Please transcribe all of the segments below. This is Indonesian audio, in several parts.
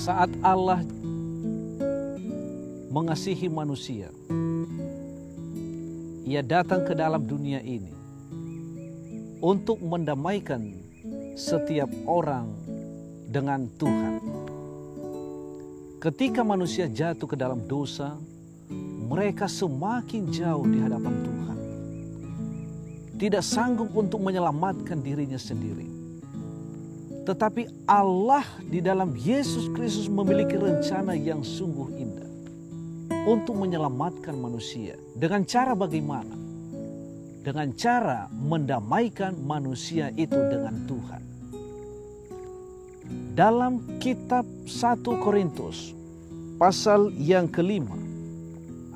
saat Allah mengasihi manusia, Ia datang ke dalam dunia ini untuk mendamaikan setiap orang dengan Tuhan. Ketika manusia jatuh ke dalam dosa, mereka semakin jauh di hadapan Tuhan. Tidak sanggup untuk menyelamatkan dirinya sendiri. Tetapi Allah di dalam Yesus Kristus memiliki rencana yang sungguh indah untuk menyelamatkan manusia. Dengan cara bagaimana? Dengan cara mendamaikan manusia itu dengan Tuhan. Dalam kitab 1 Korintus pasal yang ke-5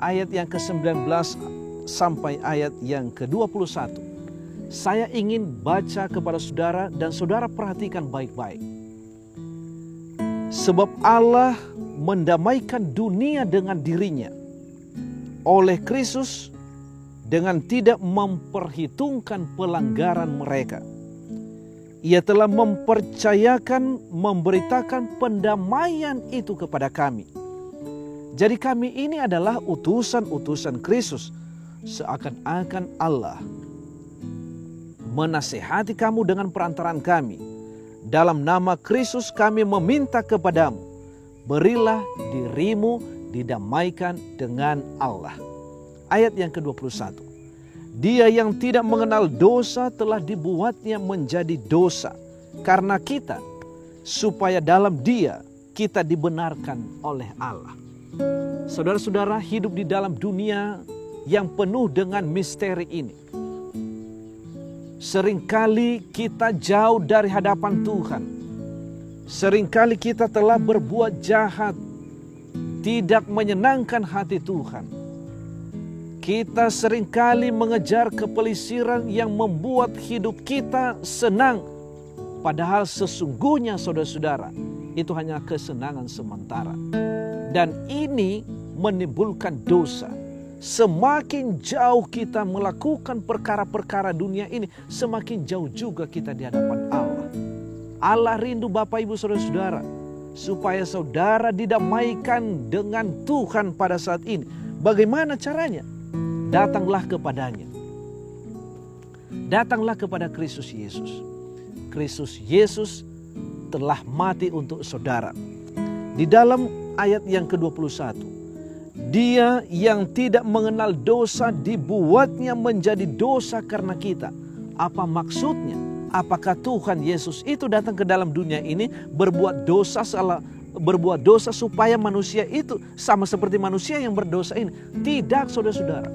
ayat yang ke-19 sampai ayat yang ke-21. Saya ingin baca kepada saudara dan saudara perhatikan baik-baik. Sebab Allah mendamaikan dunia dengan dirinya oleh Kristus dengan tidak memperhitungkan pelanggaran mereka. Ia telah memberitakan pendamaian itu kepada kami. Jadi kami ini adalah utusan-utusan Kristus, seakan-akan Allah menasihati kamu dengan perantaraan kami. Dalam nama Kristus kami meminta kepadamu, berilah dirimu didamaikan dengan Allah. Ayat yang ke-21. Dia yang tidak mengenal dosa telah dibuatnya menjadi dosa karena kita, supaya dalam Dia kita dibenarkan oleh Allah. Saudara-saudara, hidup di dalam dunia yang penuh dengan misteri ini. Seringkali kita jauh dari hadapan Tuhan. Seringkali kita telah berbuat jahat, tidak menyenangkan hati Tuhan. Kita seringkali mengejar kepelisiran yang membuat hidup kita senang. Padahal sesungguhnya saudara-saudara, itu hanya kesenangan sementara. Dan ini menimbulkan dosa. Semakin jauh kita melakukan perkara-perkara dunia ini, semakin jauh juga kita di hadapan Allah. Allah rindu Bapak Ibu Saudara-saudara, supaya saudara didamaikan dengan Tuhan pada saat ini. Bagaimana caranya? Datanglah kepadanya. Datanglah kepada Kristus Yesus. Kristus Yesus telah mati untuk saudara. Di dalam ayat yang ke-21. Dia yang tidak mengenal dosa dibuatnya menjadi dosa karena kita. Apa maksudnya? Apakah Tuhan Yesus itu datang ke dalam dunia ini berbuat dosa supaya manusia itu sama seperti manusia yang berdosa ini? Tidak, saudara-saudara.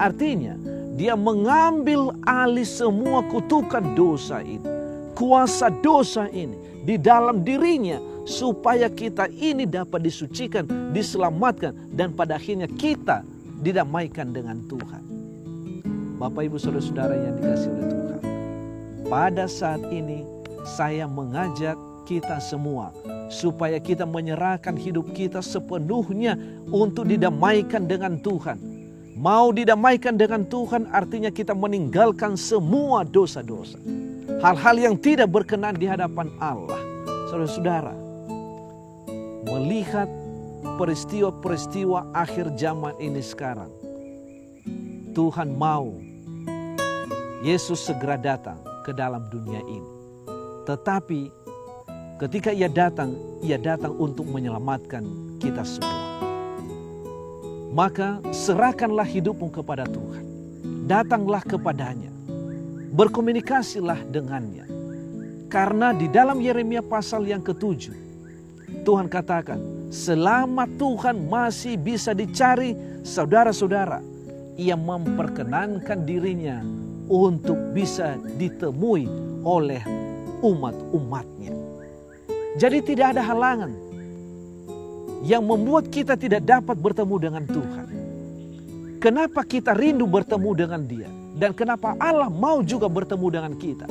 Artinya Dia mengambil alih semua kutukan dosa ini, kuasa dosa ini di dalam dirinya, supaya kita ini dapat disucikan, diselamatkan, dan pada akhirnya kita didamaikan dengan Tuhan. Bapak Ibu Saudara-saudara yang dikasihi oleh Tuhan, pada saat ini saya mengajak kita semua supaya kita menyerahkan hidup kita sepenuhnya untuk didamaikan dengan Tuhan. Mau didamaikan dengan Tuhan artinya kita meninggalkan semua dosa-dosa, hal-hal yang tidak berkenan di hadapan Allah. Saudara-saudara, melihat peristiwa-peristiwa akhir zaman ini sekarang, Tuhan mau Yesus segera datang ke dalam dunia ini. Tetapi ketika Ia datang untuk menyelamatkan kita semua. Maka serahkanlah hidupmu kepada Tuhan. Datanglah kepadanya. Berkomunikasilah dengannya. Karena di dalam Yeremia pasal yang ke-7, Tuhan katakan, selama Tuhan masih bisa dicari saudara-saudara, Ia memperkenankan dirinya untuk bisa ditemui oleh umat-umatnya. Jadi tidak ada halangan yang membuat kita tidak dapat bertemu dengan Tuhan. Kenapa kita rindu bertemu dengan Dia? Dan kenapa Allah mau juga bertemu dengan kita?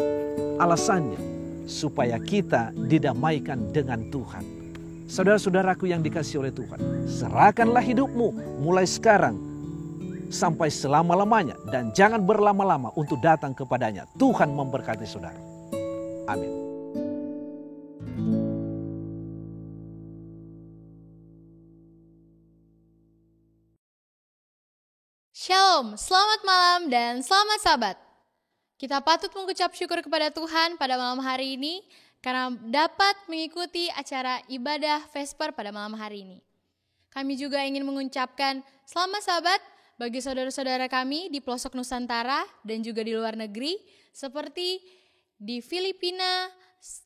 Alasannya, supaya kita didamaikan dengan Tuhan. Saudara-saudaraku yang dikasihi oleh Tuhan, serahkanlah hidupmu mulai sekarang sampai selama-lamanya. Dan jangan berlama-lama untuk datang kepadanya. Tuhan memberkati saudara. Amin. Shalom, selamat malam dan selamat sahabat. Kita patut mengucap syukur kepada Tuhan pada malam hari ini karena dapat mengikuti acara ibadah Vesper pada malam hari ini. Kami juga ingin mengucapkan selamat sahabat bagi saudara-saudara kami di pelosok Nusantara dan juga di luar negeri seperti di Filipina,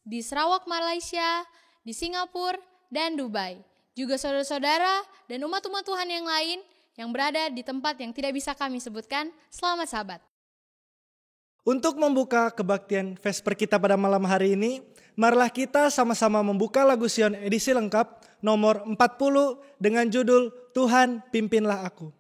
di Sarawak, Malaysia, di Singapura, dan Dubai. Juga saudara-saudara dan umat-umat Tuhan yang lain yang berada di tempat yang tidak bisa kami sebutkan. Selamat sahabat. Untuk membuka kebaktian Vesper kita pada malam hari ini, marilah kita sama-sama membuka lagu Sion edisi lengkap nomor 40 dengan judul Tuhan Pimpinlah Aku.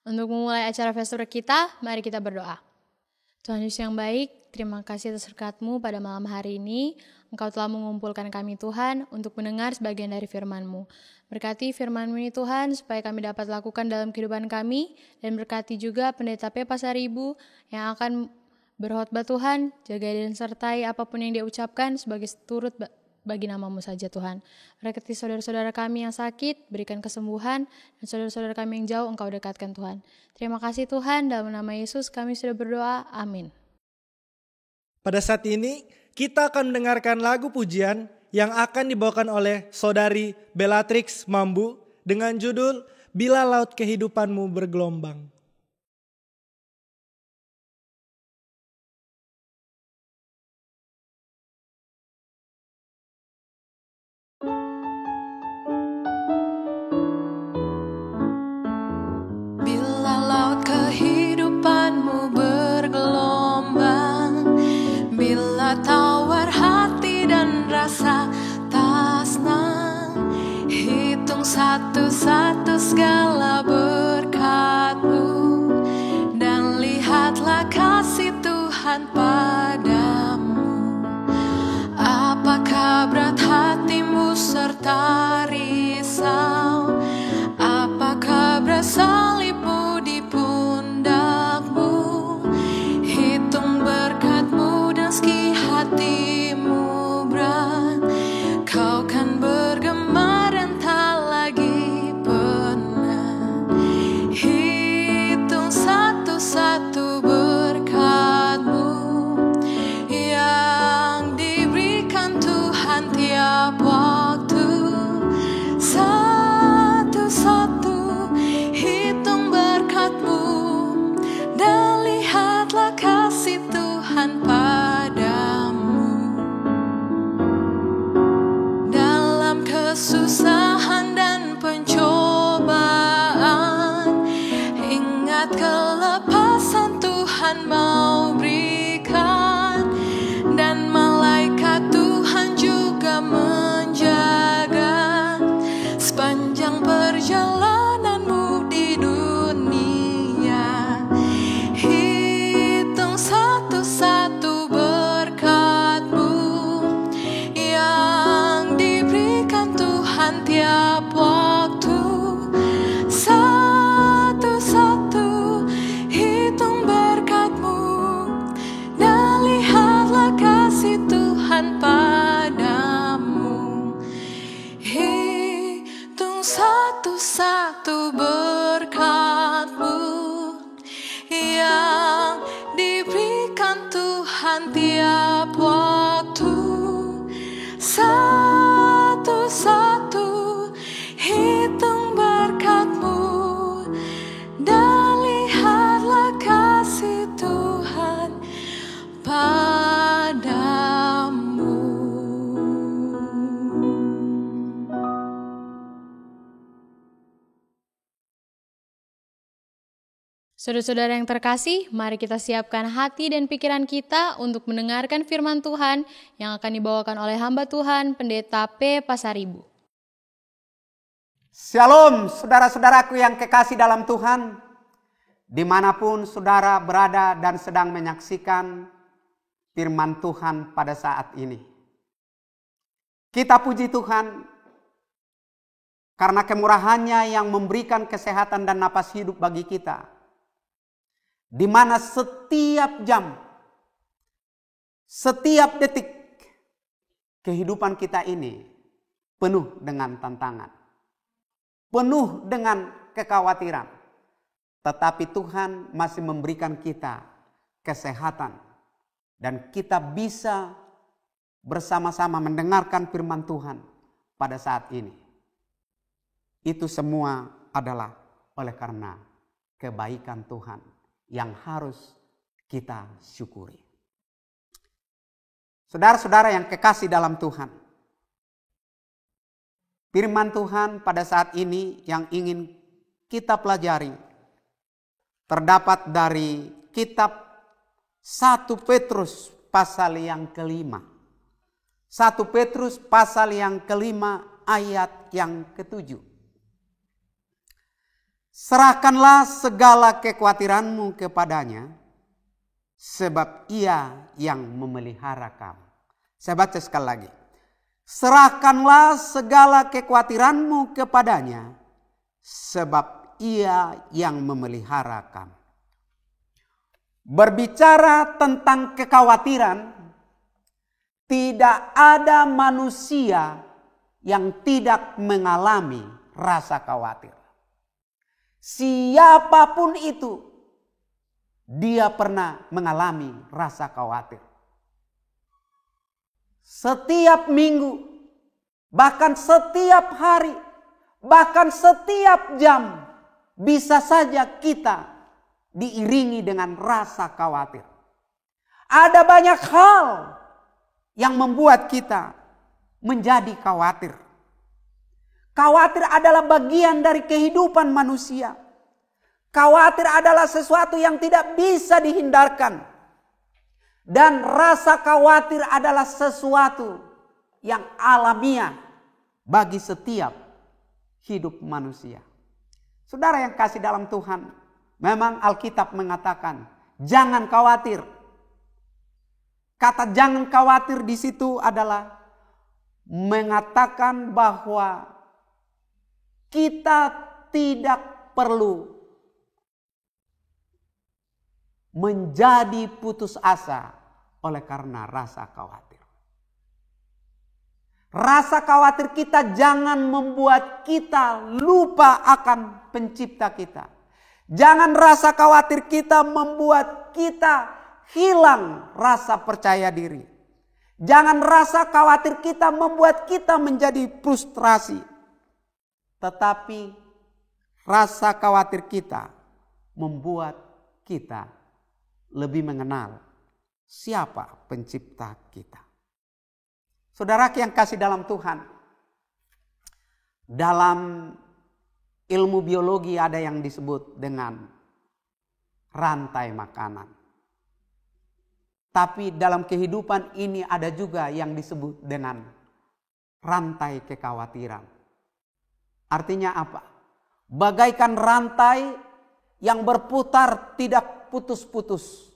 Untuk memulai acara Vesper kita, mari kita berdoa. Tuhan Yesus yang baik, terima kasih atas berkat-Mu pada malam hari ini. Engkau telah mengumpulkan kami Tuhan untuk mendengar sebagian dari firman-Mu. Berkati firman-Mu ini Tuhan, supaya kami dapat lakukan dalam kehidupan kami, dan berkati juga Pendeta P. Pasaribu yang akan berkhotbah Tuhan, jaga dan sertai apapun yang dia ucapkan sebagai turut bagi nama-Mu saja Tuhan. Berkati saudara-saudara kami yang sakit, berikan kesembuhan, dan saudara-saudara kami yang jauh Engkau dekatkan Tuhan. Terima kasih Tuhan, dalam nama Yesus kami sudah berdoa, amin. Pada saat ini kita akan mendengarkan lagu pujian yang akan dibawakan oleh Saudari Bellatrix Mambu dengan judul Bila Laut Kehidupanmu Bergelombang. Kehidupanmu bergelombang, bila tawar hati dan rasa tak senang, hitung satu-satu segala berkat-Mu, dan lihatlah kasih Tuhan padamu. Apakah berat hatimu serta risau? Apakah berat salibmu di pundakmu? Hitung berkat-Mu dan meski hatimu berat, kau kan bergema dan tak lagi penat. Hitung satu-satu Saudara-saudara yang terkasih, mari kita siapkan hati dan pikiran kita untuk mendengarkan firman Tuhan yang akan dibawakan oleh hamba Tuhan, Pendeta P. Pasaribu. Shalom saudara-saudaraku yang kekasih dalam Tuhan, dimanapun saudara berada dan sedang menyaksikan firman Tuhan pada saat ini. Kita puji Tuhan karena kemurahannya yang memberikan kesehatan dan napas hidup bagi kita. Di mana setiap jam, setiap detik kehidupan kita ini penuh dengan tantangan, penuh dengan kekhawatiran. Tetapi Tuhan masih memberikan kita kesehatan dan kita bisa bersama-sama mendengarkan firman Tuhan pada saat ini. Itu semua adalah oleh karena kebaikan Tuhan yang harus kita syukuri. Saudara-saudara yang kekasih dalam Tuhan, firman Tuhan pada saat ini yang ingin kita pelajari terdapat dari kitab 1 Petrus pasal yang kelima. 1 Petrus pasal yang kelima ayat yang ke-7. Serahkanlah segala kekhawatiranmu kepadanya, sebab ia yang memelihara kamu. Saya baca sekali lagi. Serahkanlah segala kekhawatiranmu kepadanya, sebab ia yang memelihara kamu. Berbicara tentang kekhawatiran, tidak ada manusia yang tidak mengalami rasa khawatir. Siapapun itu, dia pernah mengalami rasa khawatir. Setiap minggu, bahkan setiap hari, bahkan setiap jam, bisa saja kita diiringi dengan rasa khawatir. Ada banyak hal yang membuat kita menjadi khawatir. Khawatir adalah bagian dari kehidupan manusia. Khawatir adalah sesuatu yang tidak bisa dihindarkan. Dan rasa khawatir adalah sesuatu yang alamiah bagi setiap hidup manusia. Saudara yang kasih dalam Tuhan, memang Alkitab mengatakan, jangan khawatir. Kata jangan khawatir di situ adalah mengatakan bahwa kita tidak perlu menjadi putus asa oleh karena rasa khawatir. Rasa khawatir kita jangan membuat kita lupa akan pencipta kita. Jangan rasa khawatir kita membuat kita hilang rasa percaya diri. Jangan rasa khawatir kita membuat kita menjadi frustrasi. Tetapi rasa khawatir kita membuat kita lebih mengenal siapa pencipta kita. Saudara yang kasih dalam Tuhan, dalam ilmu biologi ada yang disebut dengan rantai makanan. Tapi dalam kehidupan ini ada juga yang disebut dengan rantai kekhawatiran. Artinya apa? Bagaikan rantai yang berputar tidak putus-putus.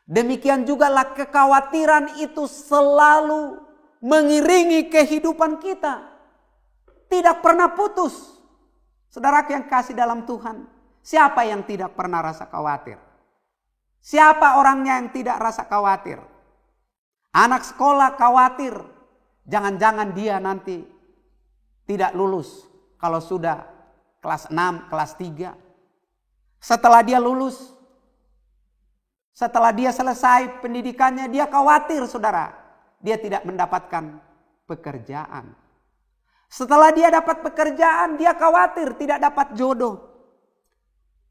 Demikian jugalah kekhawatiran itu selalu mengiringi kehidupan kita. Tidak pernah putus. Saudara yang kasih dalam Tuhan, siapa yang tidak pernah rasa khawatir? Siapa orangnya yang tidak rasa khawatir? Anak sekolah khawatir. Jangan-jangan dia nanti tidak lulus. Kalau sudah kelas 6, kelas 3. Setelah dia lulus, setelah dia selesai pendidikannya, dia khawatir saudara. Dia tidak mendapatkan pekerjaan. Setelah dia dapat pekerjaan, dia khawatir tidak dapat jodoh.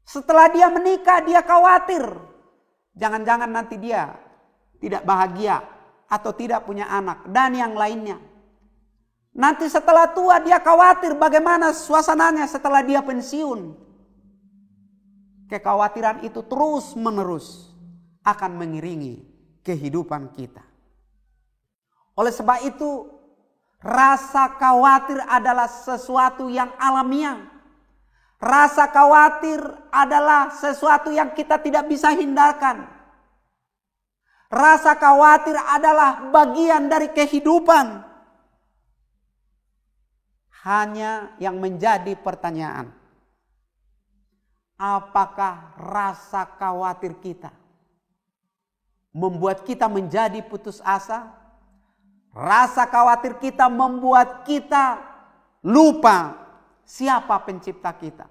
Setelah dia menikah, dia khawatir. Jangan-jangan nanti dia tidak bahagia atau tidak punya anak dan yang lainnya. Nanti setelah tua dia khawatir bagaimana suasananya setelah dia pensiun. kekhawatiran itu terus-menerus akan mengiringi kehidupan kita. Oleh sebab itu, rasa khawatir adalah sesuatu yang alamiah. Rasa khawatir adalah sesuatu yang kita tidak bisa hindarkan. Rasa khawatir adalah bagian dari kehidupan. Hanya yang menjadi pertanyaan, apakah rasa khawatir kita membuat kita menjadi putus asa? Rasa khawatir kita membuat kita lupa siapa pencipta kita?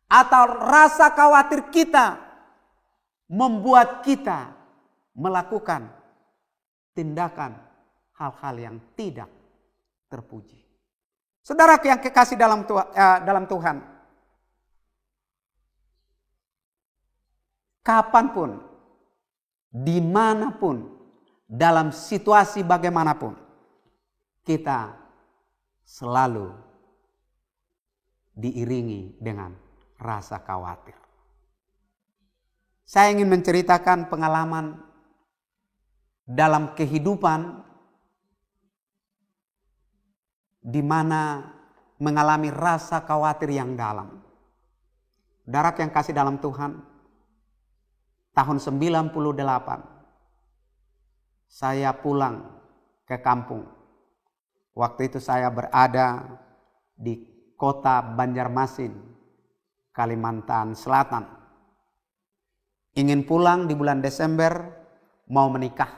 Atau rasa khawatir kita membuat kita melakukan tindakan hal-hal yang tidak terpuji? Saudara yang kekasih dalam Tuhan, kapanpun, dimanapun, dalam situasi bagaimanapun, kita selalu diiringi dengan rasa khawatir. Saya ingin menceritakan pengalaman dalam kehidupan di mana mengalami rasa khawatir yang dalam. Saudara yang kasih dalam Tuhan, tahun 98 saya pulang ke kampung. Waktu itu saya berada di kota Banjarmasin, Kalimantan Selatan. Ingin pulang di bulan Desember, mau menikah.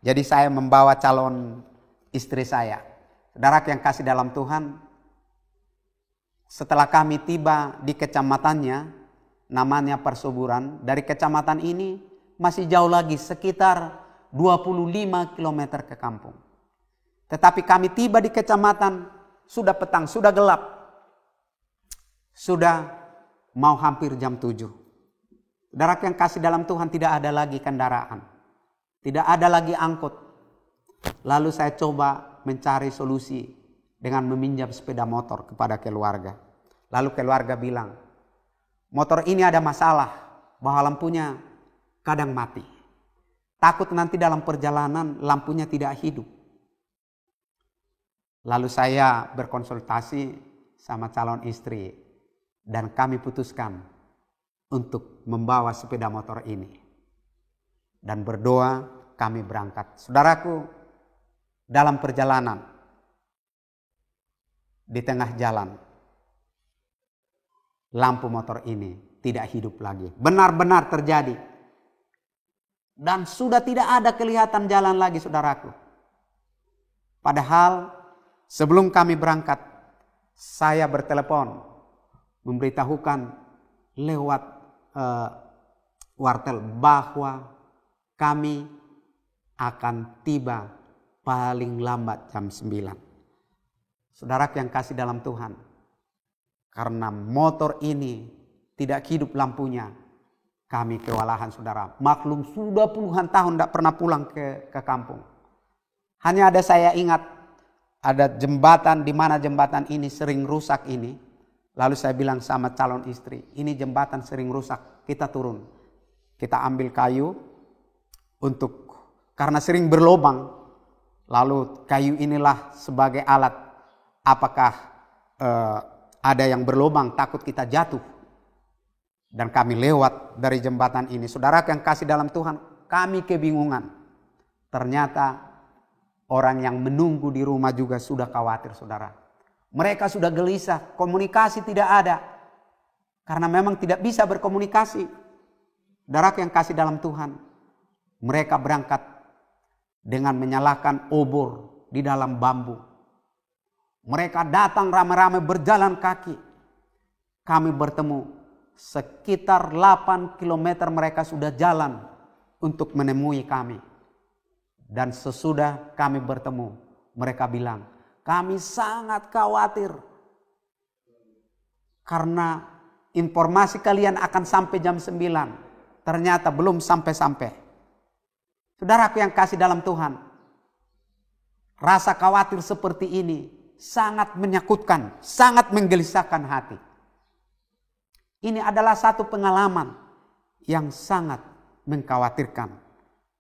Jadi saya membawa calon istri saya. Saudara yang kasih dalam Tuhan, setelah kami tiba di kecamatannya, namanya Persuburan, dari kecamatan ini masih jauh lagi, sekitar 25 km ke kampung. Tetapi kami tiba di kecamatan, sudah petang, sudah gelap. Sudah mau hampir jam 7. Saudara yang kasih dalam Tuhan, tidak ada lagi kendaraan. Tidak ada lagi angkot. Lalu saya coba mencari solusi dengan meminjam sepeda motor kepada keluarga. Lalu keluarga bilang, motor ini ada masalah, bahwa lampunya kadang mati. Takut nanti dalam perjalanan lampunya tidak hidup. Lalu saya berkonsultasi sama calon istri dan kami putuskan untuk membawa sepeda motor ini. Dan berdoa kami berangkat. Saudaraku, dalam perjalanan, di tengah jalan, lampu motor ini tidak hidup lagi. Benar-benar terjadi. Dan sudah tidak ada kelihatan jalan lagi, saudaraku. Padahal sebelum kami berangkat, saya bertelepon memberitahukan lewat wartel bahwa kami akan tiba paling lambat jam 9. Saudara yang kasih dalam Tuhan, karena motor ini tidak hidup lampunya, kami kewalahan, saudara. Maklum sudah puluhan tahun tidak pernah pulang ke kampung. Hanya ada saya ingat, ada jembatan di mana jembatan ini sering rusak ini. Lalu saya bilang sama calon istri, ini jembatan sering rusak, kita turun. Kita ambil kayu karena sering berlobang. Lalu kayu inilah sebagai alat, apakah ada yang berlobang, takut kita jatuh. Dan kami lewat dari jembatan ini. Saudara yang kasih dalam Tuhan, kami kebingungan. Ternyata orang yang menunggu di rumah juga sudah khawatir, saudara. Mereka sudah gelisah, komunikasi tidak ada. Karena memang tidak bisa berkomunikasi. Saudara yang kasih dalam Tuhan, mereka berangkat dengan menyalakan obor di dalam bambu. Mereka datang ramai-ramai berjalan kaki. Kami bertemu sekitar 8 km mereka sudah jalan untuk menemui kami. Dan sesudah kami bertemu, mereka bilang, kami sangat khawatir. Karena informasi kalian akan sampai jam 9. Ternyata belum sampai-sampai. Saudaraku yang kasih dalam Tuhan, rasa khawatir seperti ini sangat menyakutkan, sangat menggelisahkan hati. Ini adalah satu pengalaman yang sangat mengkhawatirkan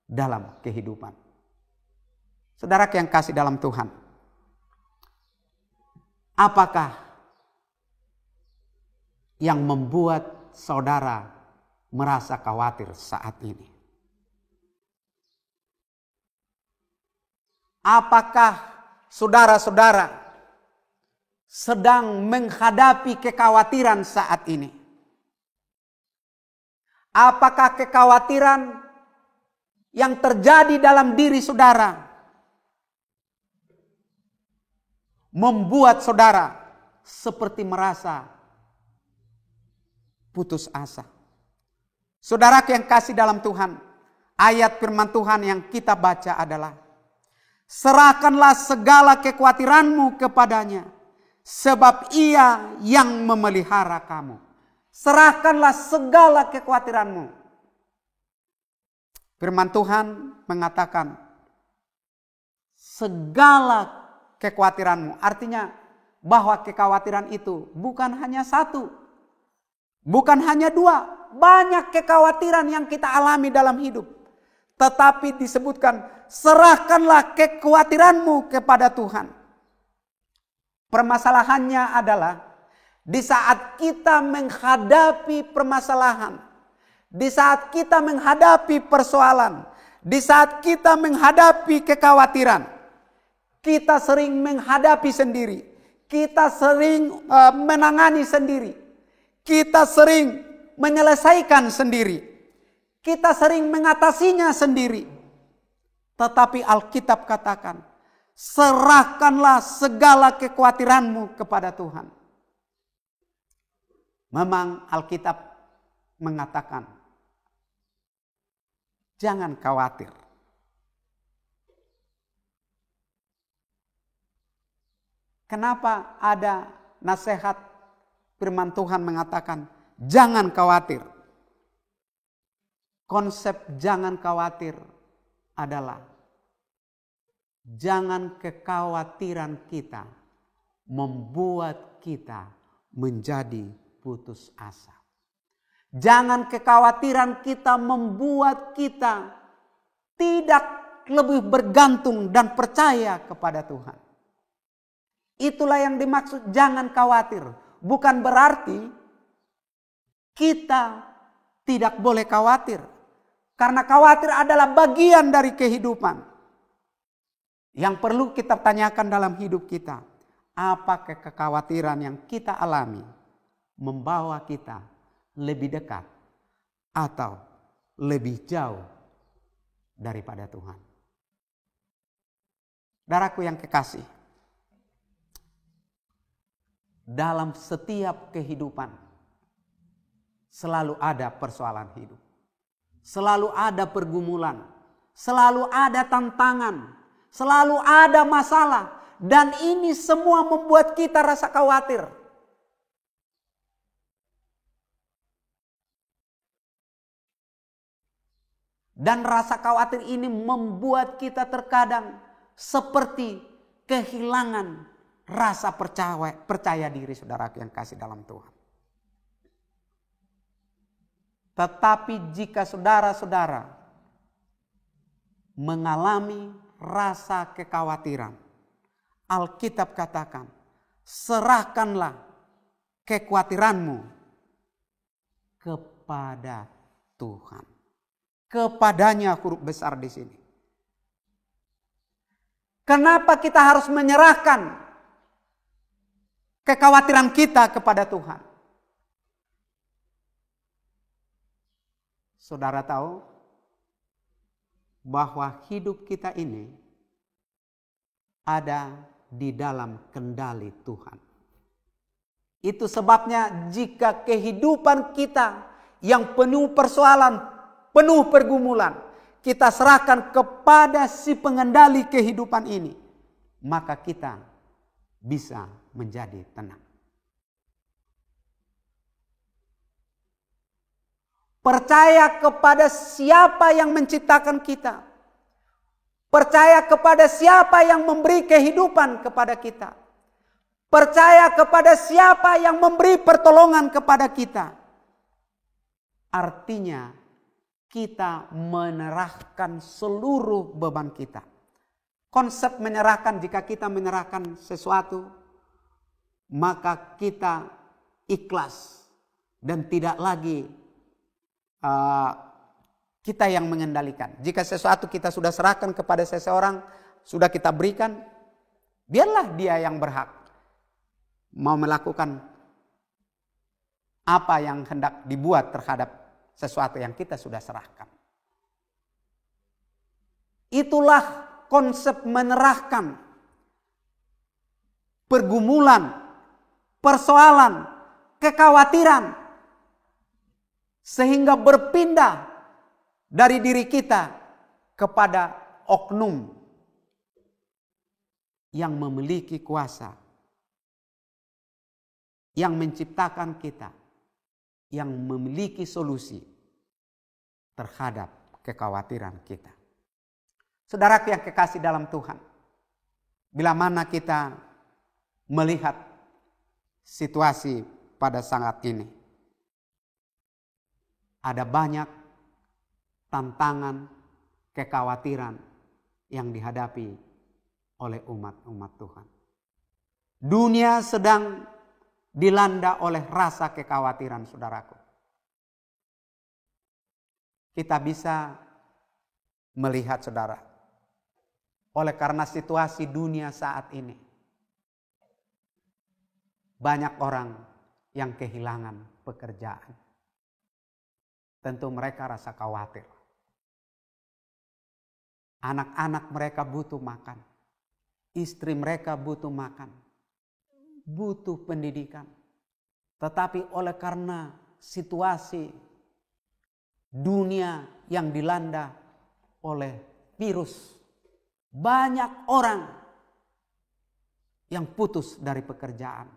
dalam kehidupan. Saudara yang kasih dalam Tuhan, apakah yang membuat saudara merasa khawatir saat ini? Apakah saudara-saudara sedang menghadapi kekhawatiran saat ini? Apakah kekhawatiran yang terjadi dalam diri saudara membuat saudara seperti merasa putus asa? Saudara yang kasih dalam Tuhan, ayat firman Tuhan yang kita baca adalah, serahkanlah segala kekhawatiranmu kepadanya, sebab Ia yang memelihara kamu. Serahkanlah segala kekhawatiranmu. Firman Tuhan mengatakan, segala kekhawatiranmu. Artinya bahwa kekhawatiran itu bukan hanya satu, bukan hanya dua. Banyak kekhawatiran yang kita alami dalam hidup. Tetapi disebutkan, serahkanlah kekhawatiranmu kepada Tuhan. Permasalahannya adalah di saat kita menghadapi permasalahan, di saat kita menghadapi persoalan, di saat kita menghadapi kekhawatiran, kita sering menghadapi sendiri, kita sering menangani sendiri, kita sering menyelesaikan sendiri, kita sering mengatasinya sendiri. Tetapi Alkitab katakan, serahkanlah segala kekhawatiranmu kepada Tuhan. Memang Alkitab mengatakan, jangan khawatir. Kenapa ada nasihat firman Tuhan mengatakan, jangan khawatir? Konsep jangan khawatir adalah, jangan kekhawatiran kita membuat kita menjadi putus asa. Jangan kekhawatiran kita membuat kita tidak lebih bergantung dan percaya kepada Tuhan. Itulah yang dimaksud jangan khawatir. Bukan berarti kita tidak boleh khawatir. Karena khawatir adalah bagian dari kehidupan. Yang perlu kita tanyakan dalam hidup kita, apakah kekhawatiran yang kita alami membawa kita lebih dekat atau lebih jauh daripada Tuhan? Saudaraku yang kekasih, dalam setiap kehidupan selalu ada persoalan hidup, selalu ada pergumulan, selalu ada tantangan, selalu ada masalah, dan ini semua membuat kita rasa khawatir. Dan rasa khawatir ini membuat kita terkadang seperti kehilangan rasa percaya diri, saudara yang kasih dalam Tuhan. Tetapi jika saudara-saudara mengalami rasa kekhawatiran, Alkitab katakan, serahkanlah kekhawatiranmu kepada Tuhan. Kepadanya huruf besar di sini. Kenapa kita harus menyerahkan kekhawatiran kita kepada Tuhan? Saudara tahu bahwa hidup kita ini ada di dalam kendali Tuhan. Itu sebabnya jika kehidupan kita yang penuh persoalan, penuh pergumulan, kita serahkan kepada si pengendali kehidupan ini, maka kita bisa menjadi tenang. Percaya kepada siapa yang menciptakan kita. Percaya kepada siapa yang memberi kehidupan kepada kita. Percaya kepada siapa yang memberi pertolongan kepada kita. artinya kita menyerahkan seluruh beban kita. Konsep menyerahkan, jika kita menyerahkan sesuatu, maka kita ikhlas dan tidak lagi kita yang mengendalikan. Jika sesuatu kita sudah serahkan kepada seseorang, sudah kita berikan, biarlah dia yang berhak mau melakukan apa yang hendak dibuat terhadap sesuatu yang kita sudah serahkan. Itulah konsep menyerahkan. Pergumulan, persoalan, kekhawatiran, sehingga berpindah dari diri kita kepada oknum yang memiliki kuasa, yang menciptakan kita, yang memiliki solusi terhadap kekhawatiran kita. Saudaraku yang kekasih dalam Tuhan, bila mana kita melihat situasi pada saat ini, ada banyak tantangan, kekhawatiran yang dihadapi oleh umat-umat Tuhan. Dunia sedang dilanda oleh rasa kekhawatiran, saudaraku. Kita bisa melihat, saudara, oleh karena situasi dunia saat ini, banyak orang yang kehilangan pekerjaan. Tentu mereka rasa khawatir. Anak-anak mereka butuh makan. Istri mereka butuh makan. Butuh pendidikan. Tetapi oleh karena situasi dunia yang dilanda oleh virus, banyak orang yang putus dari pekerjaan.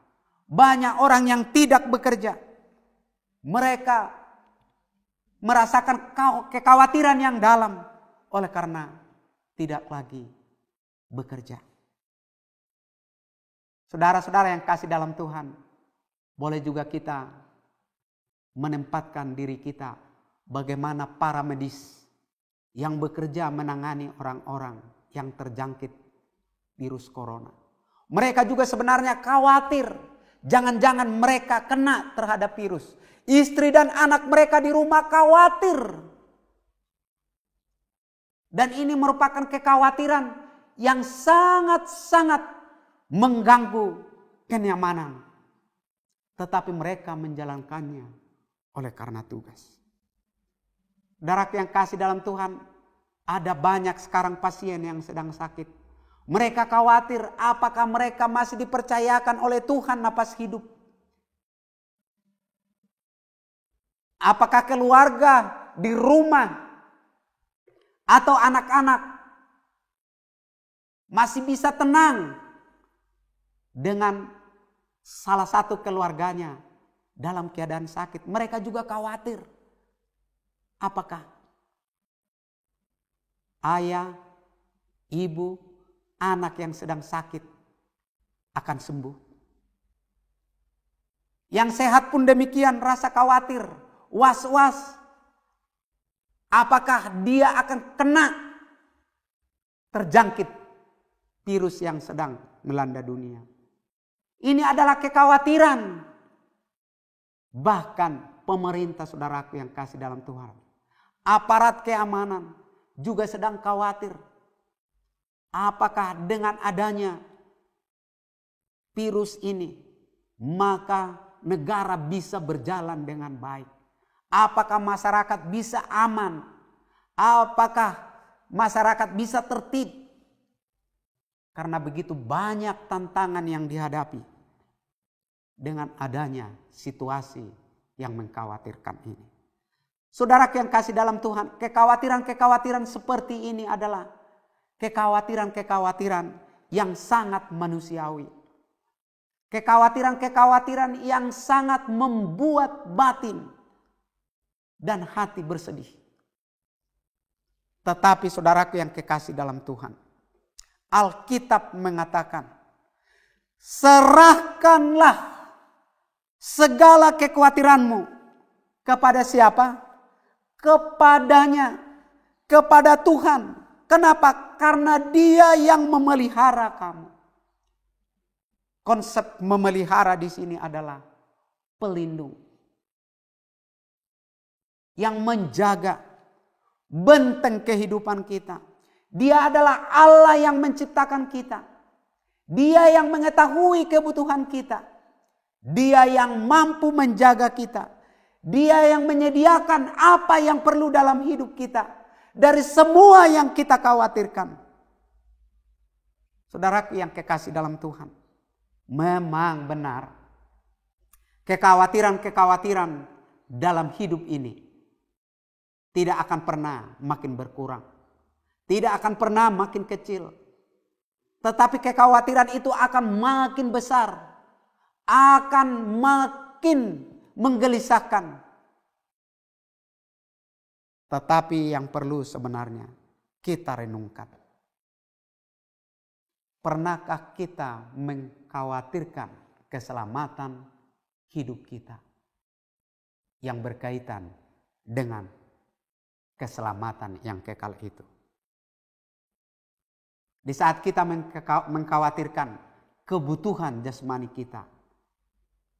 Banyak orang yang tidak bekerja. Mereka merasakan kekhawatiran yang dalam oleh karena tidak lagi bekerja. Saudara-saudara yang kasih dalam Tuhan, boleh juga kita menempatkan diri kita bagaimana para medis yang bekerja menangani orang-orang yang terjangkit virus corona. Mereka juga sebenarnya khawatir, jangan-jangan mereka kena terhadap virus. Istri dan anak mereka di rumah khawatir. Dan ini merupakan kekhawatiran yang sangat-sangat mengganggu kenyamanan. Tetapi mereka menjalankannya oleh karena tugas. Saudara yang kasih dalam Tuhan, ada banyak sekarang pasien yang sedang sakit. Mereka khawatir apakah mereka masih dipercayakan oleh Tuhan napas hidup. Apakah keluarga di rumah atau anak-anak masih bisa tenang dengan salah satu keluarganya dalam keadaan sakit. Mereka juga khawatir. Apakah ayah, ibu, anak yang sedang sakit akan sembuh? Yang sehat pun demikian, rasa khawatir, was-was. Apakah dia akan kena terjangkit virus yang sedang melanda dunia? Ini adalah kekhawatiran. Bahkan pemerintah, saudaraku yang kasih dalam Tuhan, aparat keamanan juga sedang khawatir. Apakah dengan adanya virus ini, maka negara bisa berjalan dengan baik? Apakah masyarakat bisa aman? Apakah masyarakat bisa tertib? Karena begitu banyak tantangan yang dihadapi dengan adanya situasi yang mengkhawatirkan ini. Saudara yang kasih dalam Tuhan, kekhawatiran-kekhawatiran seperti ini adalah kekhawatiran-kekhawatiran yang sangat manusiawi. Kekhawatiran-kekhawatiran yang sangat membuat batin dan hati bersedih. Tetapi saudaraku yang kekasih dalam Tuhan, Alkitab mengatakan, serahkanlah segala kekhawatiranmu kepada siapa? kepadanya, kepada Tuhan. Kenapa? Karena Dia yang memelihara kamu. Konsep memelihara di sini adalah pelindung. Yang menjaga benteng kehidupan kita. Dia adalah Allah yang menciptakan kita. Dia yang mengetahui kebutuhan kita. Dia yang mampu menjaga kita. Dia yang menyediakan apa yang perlu dalam hidup kita. Dari semua yang kita khawatirkan. Saudaraku yang kekasih dalam Tuhan. Memang benar. Kekhawatiran-kekhawatiran dalam hidup ini tidak akan pernah makin berkurang. Tidak akan pernah makin kecil. Tetapi kekhawatiran itu akan makin besar. Akan makin menggelisahkan. Tetapi yang perlu sebenarnya kita renungkan. Pernahkah kita mengkhawatirkan keselamatan hidup kita yang berkaitan dengan keselamatan yang kekal itu? Di saat kita mengkhawatirkan kebutuhan jasmani kita,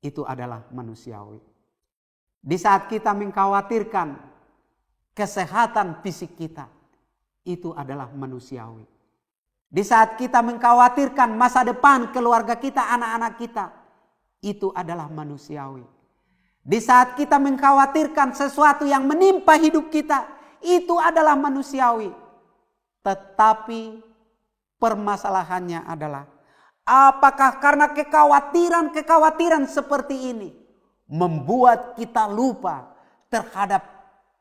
itu adalah manusiawi. Di saat kita mengkhawatirkan kesehatan fisik kita, itu adalah manusiawi. Di saat kita mengkhawatirkan masa depan keluarga kita, anak-anak kita, itu adalah manusiawi. Di saat kita mengkhawatirkan sesuatu yang menimpa hidup kita, itu adalah manusiawi. Tetapi permasalahannya adalah, apakah karena kekhawatiran-kekhawatiran seperti ini membuat kita lupa terhadap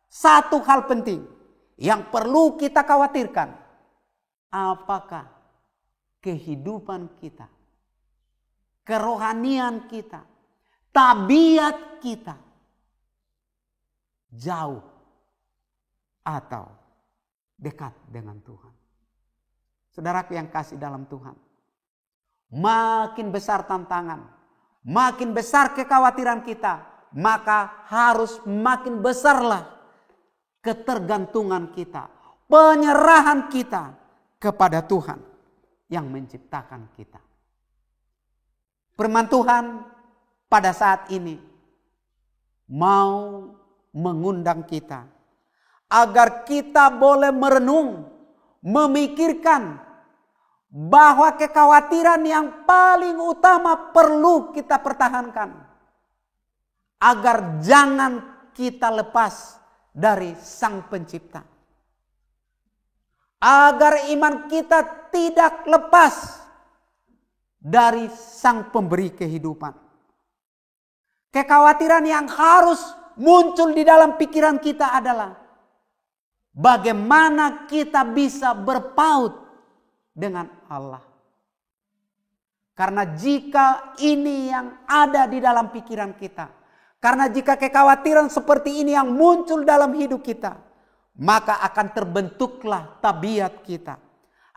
satu hal penting yang perlu kita khawatirkan? Apakah kehidupan kita, kerohanian kita, tabiat kita jauh atau dekat dengan Tuhan? Saudaraku yang kasih dalam Tuhan, makin besar tantangan, makin besar kekhawatiran kita, maka harus makin besarlah ketergantungan kita, penyerahan kita kepada Tuhan yang menciptakan kita. Firman Tuhan pada saat ini mau mengundang kita agar kita boleh merenung, memikirkan bahwa kekhawatiran yang paling utama perlu kita pertahankan agar jangan kita lepas dari Sang Pencipta, agar iman kita tidak lepas dari Sang Pemberi kehidupan. Kekhawatiran yang harus muncul di dalam pikiran kita adalah bagaimana kita bisa berpaut dengan Allah. Karena jika ini yang ada di dalam pikiran kita, karena jika kekhawatiran seperti ini yang muncul dalam hidup kita, maka akan terbentuklah tabiat kita,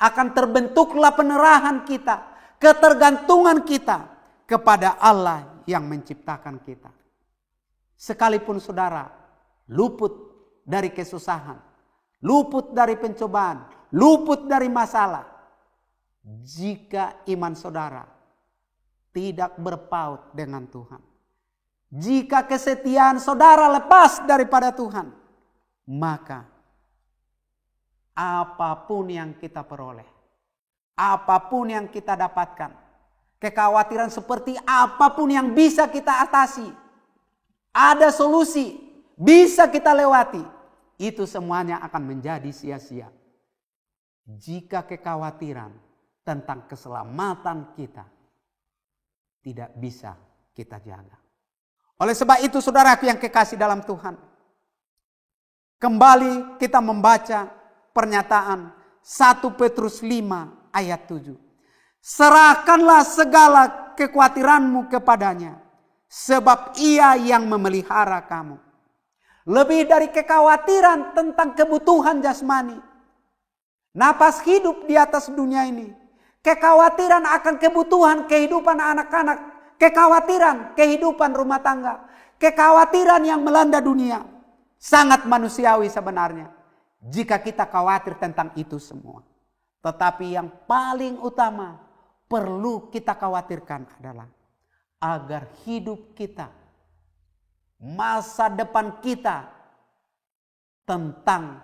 akan terbentuklah penerahan kita, ketergantungan kita kepada Allah yang menciptakan kita. Sekalipun saudara luput dari kesusahan, luput dari pencobaan, luput dari masalah, jika iman saudara tidak berpaut dengan Tuhan, jika kesetiaan saudara lepas daripada Tuhan, maka apapun yang kita peroleh, apapun yang kita dapatkan, kekhawatiran seperti apapun yang bisa kita atasi, ada solusi, bisa kita lewati, itu semuanya akan menjadi sia-sia jika kekhawatiran tentang keselamatan kita tidak bisa kita jaga. Oleh sebab itu saudara yang kekasih dalam Tuhan, kembali kita membaca pernyataan 1 Petrus 5 ayat 7. Serahkanlah segala kekhawatiranmu kepadanya, sebab Ia yang memelihara kamu. Lebih dari kekhawatiran tentang kebutuhan jasmani, napas hidup di atas dunia ini, kekhawatiran akan kebutuhan kehidupan anak-anak, kekhawatiran kehidupan rumah tangga, kekhawatiran yang melanda dunia, Sangat manusiawi sebenarnya jika kita khawatir tentang itu semua. Tetapi yang paling utama perlu kita khawatirkan adalah agar hidup kita, masa depan kita tentang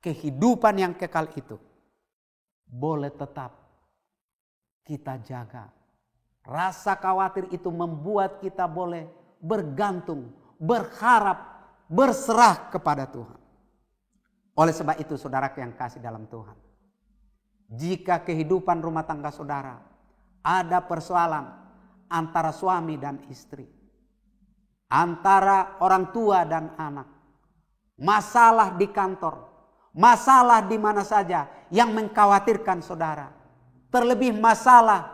kehidupan yang kekal itu boleh tetap kita jaga. Rasa khawatir itu membuat kita boleh bergantung, berharap, berserah kepada Tuhan. Oleh sebab itu saudaraku yang kasih dalam Tuhan, jika kehidupan rumah tangga saudara ada persoalan antara suami dan istri, antara orang tua dan anak, masalah di kantor, masalah di mana saja yang mengkhawatirkan saudara, terlebih masalah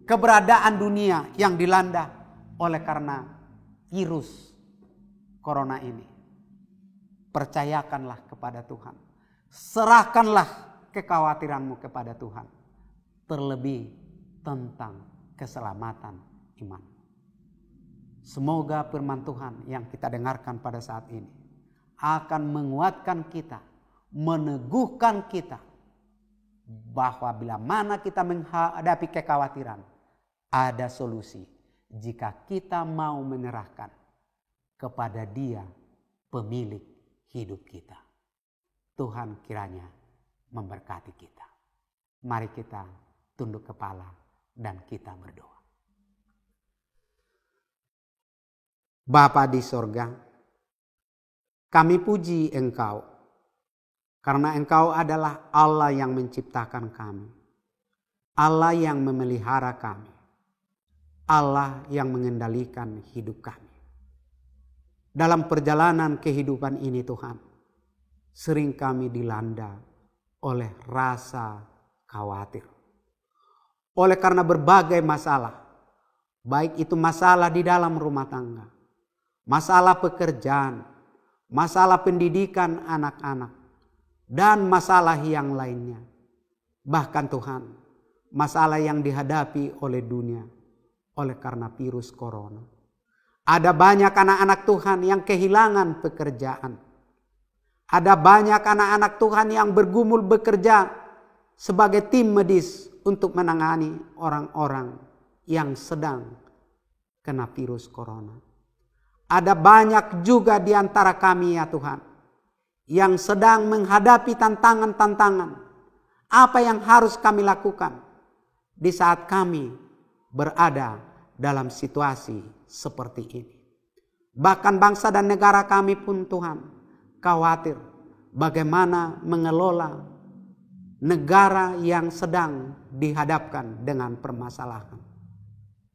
keberadaan dunia yang dilanda oleh karena virus corona ini, percayakanlah kepada Tuhan. Serahkanlah kekhawatiranmu kepada Tuhan. Terlebih tentang keselamatan iman. Semoga firman Tuhan yang kita dengarkan pada saat ini akan menguatkan kita, meneguhkan kita, bahwa bila mana kita menghadapi kekhawatiran, ada solusi jika kita mau menyerahkan kepada Dia, pemilik hidup kita. Tuhan kiranya memberkati kita. Mari kita tunduk kepala dan kita berdoa. Bapa di sorga, kami puji Engkau karena Engkau adalah Allah yang menciptakan kami, Allah yang memelihara kami, Allah yang mengendalikan hidup kami. Dalam perjalanan kehidupan ini Tuhan, sering kami dilanda oleh rasa khawatir. Oleh karena berbagai masalah, baik itu masalah di dalam rumah tangga, masalah pekerjaan, masalah pendidikan anak-anak, dan masalah yang lainnya. Bahkan Tuhan, masalah yang dihadapi oleh dunia oleh karena virus corona. Ada banyak anak-anak Tuhan yang kehilangan pekerjaan. Ada banyak anak-anak Tuhan yang bergumul bekerja sebagai tim medis untuk menangani orang-orang yang sedang kena virus corona. Ada banyak juga di antara kami ya Tuhan, yang sedang menghadapi tantangan-tantangan. Apa yang harus kami lakukan di saat kami berada dalam situasi seperti ini. Bahkan bangsa dan negara kami pun Tuhan khawatir bagaimana mengelola negara yang sedang dihadapkan dengan permasalahan.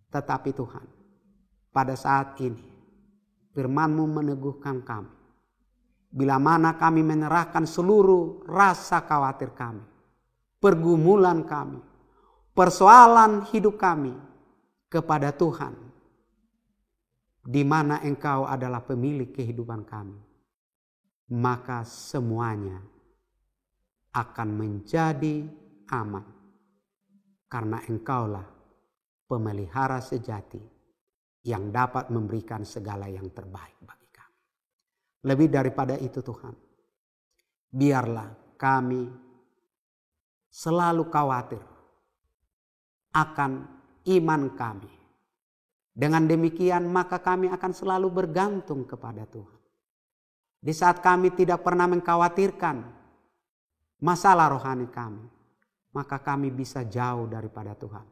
Tetapi Tuhan, pada saat ini firman-Mu meneguhkan kami. Bila mana kami menyerahkan seluruh rasa khawatir kami, pergumulan kami, persoalan hidup kami kepada Tuhan, di mana Engkau adalah pemilik kehidupan kami, maka semuanya akan menjadi aman. Karena Engkaulah pemelihara sejati yang dapat memberikan segala yang terbaik bagi kami. Lebih daripada itu Tuhan, biarlah kami selalu khawatir akan iman kami. Dengan demikian maka kami akan selalu bergantung kepada Tuhan. Di saat kami tidak pernah mengkhawatirkan masalah rohani kami, maka kami bisa jauh daripada Tuhan.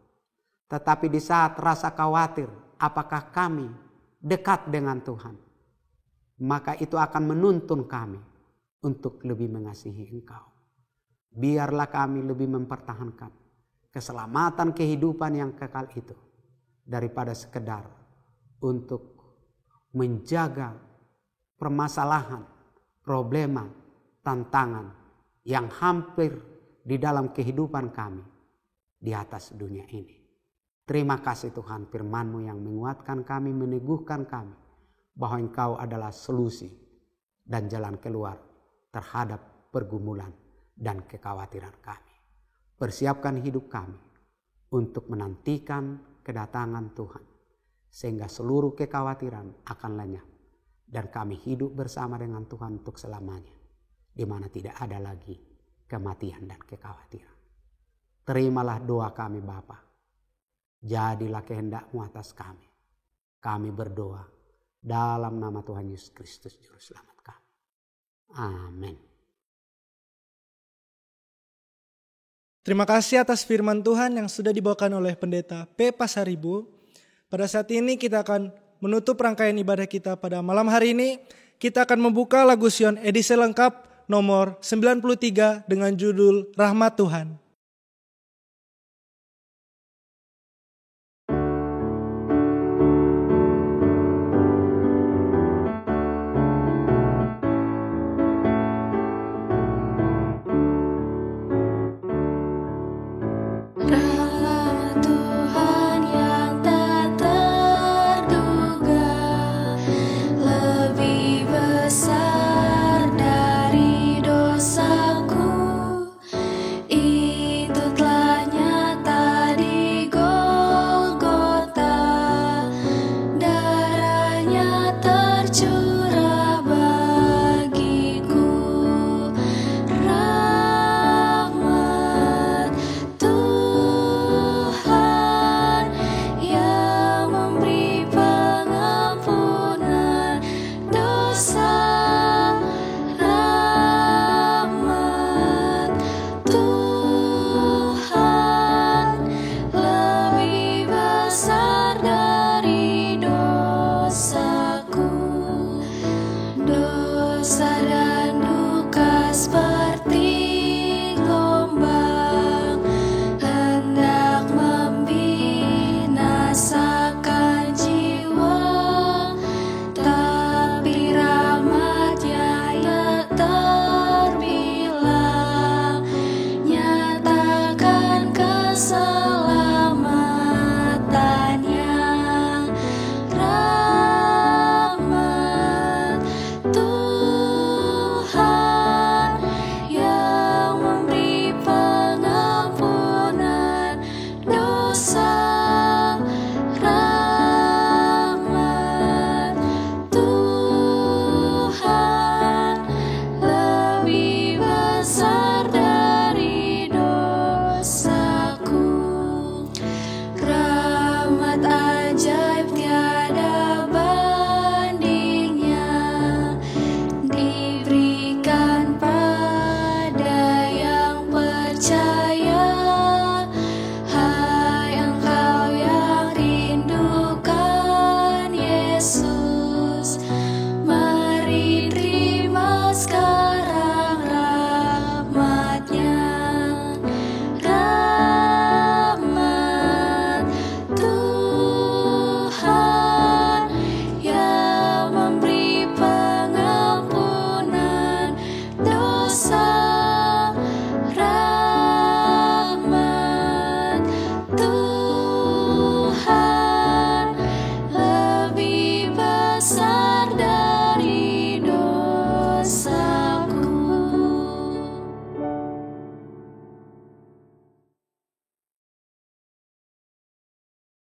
Tetapi di saat rasa khawatir, apakah kami dekat dengan Tuhan, maka itu akan menuntun kami untuk lebih mengasihi Engkau. Biarlah kami lebih mempertahankan keselamatan kehidupan yang kekal itu, daripada sekedar untuk menjaga permasalahan, problema, tantangan yang hampir di dalam kehidupan kami di atas dunia ini. Terima kasih Tuhan, firman-Mu yang menguatkan kami, meneguhkan kami bahwa Engkau adalah solusi dan jalan keluar terhadap pergumulan dan kekhawatiran kami. Persiapkan hidup kami untuk menantikan kedatangan Tuhan, sehingga seluruh kekhawatiran akan lenyap Dan kami hidup bersama dengan Tuhan untuk selamanya, di mana tidak ada lagi kematian dan kekhawatiran. Terimalah doa kami Bapa. Jadilah kehendak-Mu atas kami. Kami berdoa dalam nama Tuhan Yesus Kristus Juru Selamat kami. Amin. Terima kasih atas firman Tuhan yang sudah dibawakan oleh Pendeta P. Pasaribu. Pada saat ini kita akan menutup rangkaian ibadah kita pada malam hari ini. Kita akan membuka lagu Sion edisi lengkap nomor 93 dengan judul Rahmat Tuhan.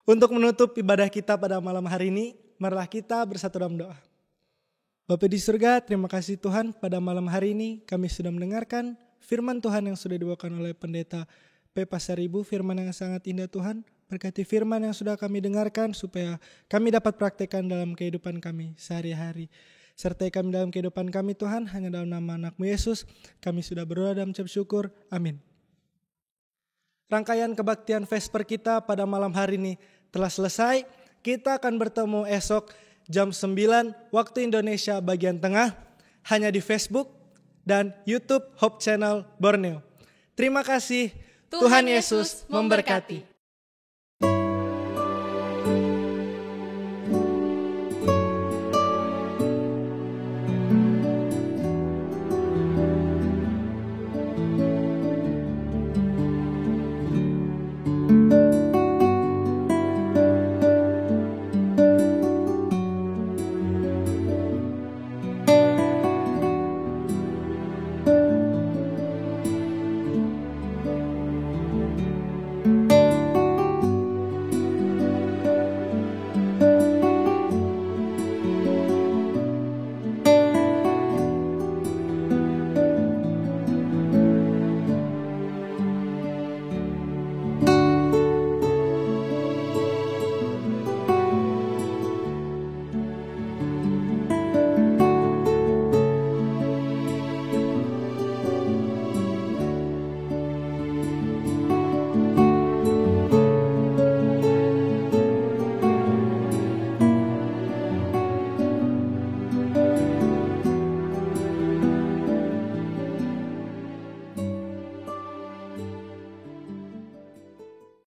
Untuk menutup ibadah kita pada malam hari ini, marilah kita bersatu dalam doa. Bapa di surga, terima kasih Tuhan pada malam hari ini kami sudah mendengarkan firman Tuhan yang sudah dibawakan oleh Pendeta P. Pasaribu, firman yang sangat indah Tuhan. Berkati firman yang sudah kami dengarkan supaya kami dapat praktekkan dalam kehidupan kami sehari-hari. Sertai kami dalam kehidupan kami Tuhan, hanya dalam nama anak-Mu Yesus, kami sudah berdoa dan mengucap syukur. Amin. Rangkaian kebaktian Vesper kita pada malam hari ini telah selesai. Kita akan bertemu esok jam 9 waktu Indonesia bagian tengah, hanya di Facebook dan YouTube Hope Channel Borneo. Terima kasih. Tuhan Yesus memberkati.